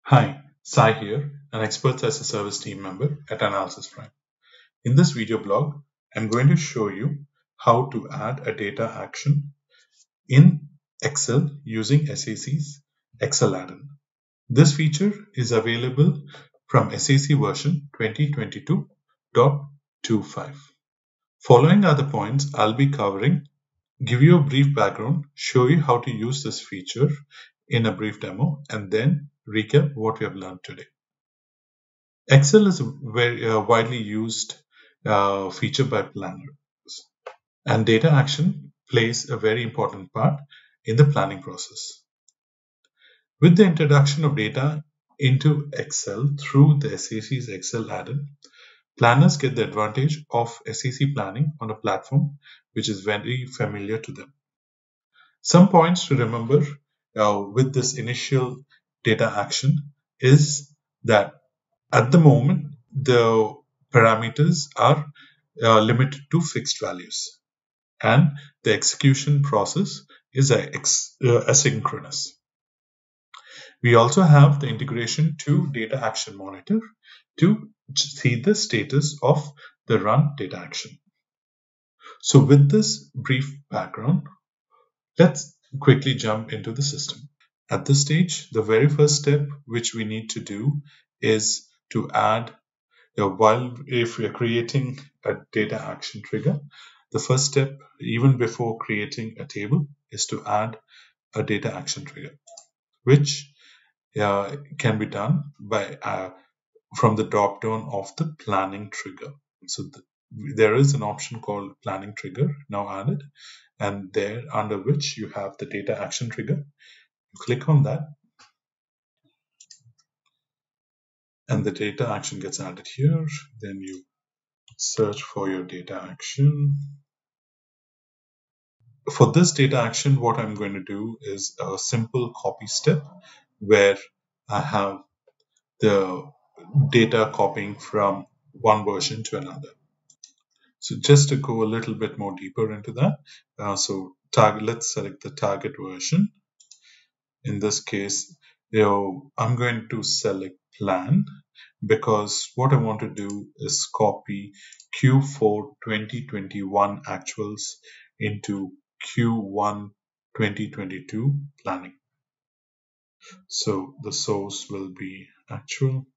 Hi, Sai here, an Experts as a Service team member at Analysis Prime. In this video blog, I'm going to show you how to add a data action in Excel using SAC's Excel add-in. This feature is available from SAC version 2022.25. Following are the points I'll be covering, give you a brief background, show you how to use this feature in a brief demo, and then recap what we have learned today. Excel is a very widely used feature by planners, and data action plays a very important part in the planning process. With the introduction of data into Excel through the SAC's Excel add-in, planners get the advantage of SAC planning on a platform which is very familiar to them. Some points to remember with this initial data action is that at the moment, the parameters are limited to fixed values, and the execution process is asynchronous. We also have the integration to Data Action Monitor to see the status of the run data action. So with this brief background, let's quickly jump into the system. At this stage, the very first step which we need to do is to add if we are creating a data action trigger, the first step, even before creating a table, is to add a data action trigger, which can be done by from the drop down of the planning trigger. So there is an option called planning trigger now added, and there under which you have the data action trigger. You click on that, and the data action gets added here. Then you search for your data action. For this data action, what I'm going to do is a simple copy step where I have the data copying from one version to another. So just to go a little bit more deeper into that, let's select the target version. In this case, I'm going to select plan, because what I want to do is copy Q4 2021 actuals into Q1 2022 planning. So the source will be actual.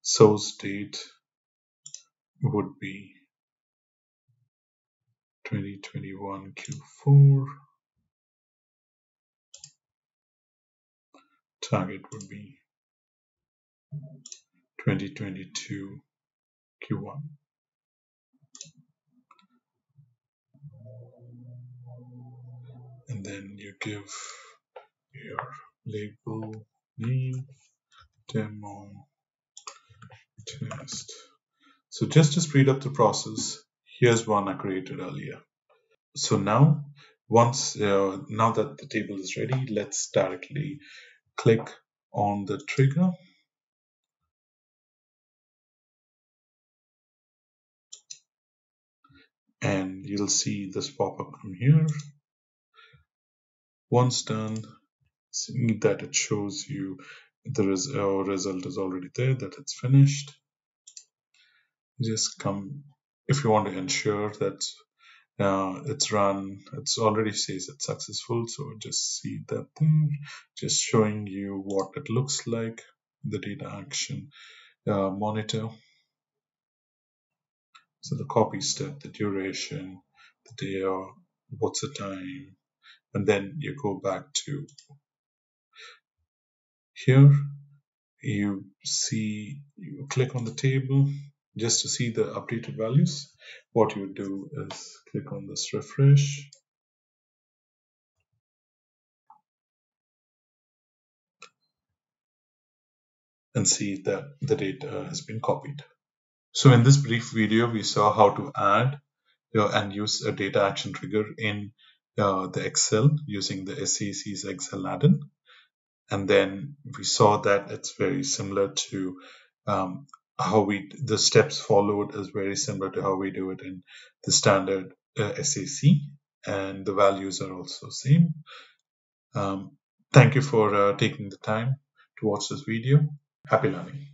Source date would be 2021 Q4. Target would be 2022 Q1. And then you give your label name, demo, test. So just to speed up the process, here's one I created earlier. So now, now that the table is ready, let's directly click on the trigger. And you'll see this pop-up come here. Once done, see that it shows you the result is already there, that it's finished. Just come, if you want to ensure that it's run, it's already says it's successful, so just see that there, just showing you what it looks like, the data action monitor. So the copy step, the duration, the day, what's the time, and then you go back to here. You click on the table just to see the updated values. What you do is click on this refresh. And see that the data has been copied. So in this brief video, we saw how to add and use a data action trigger in the Excel using the SAC's Excel add-in. And then we saw that it's very similar to the steps followed is very similar to how we do it in the standard SAC. and the values are also same. Um, Thank you for taking the time to watch this video. Happy learning.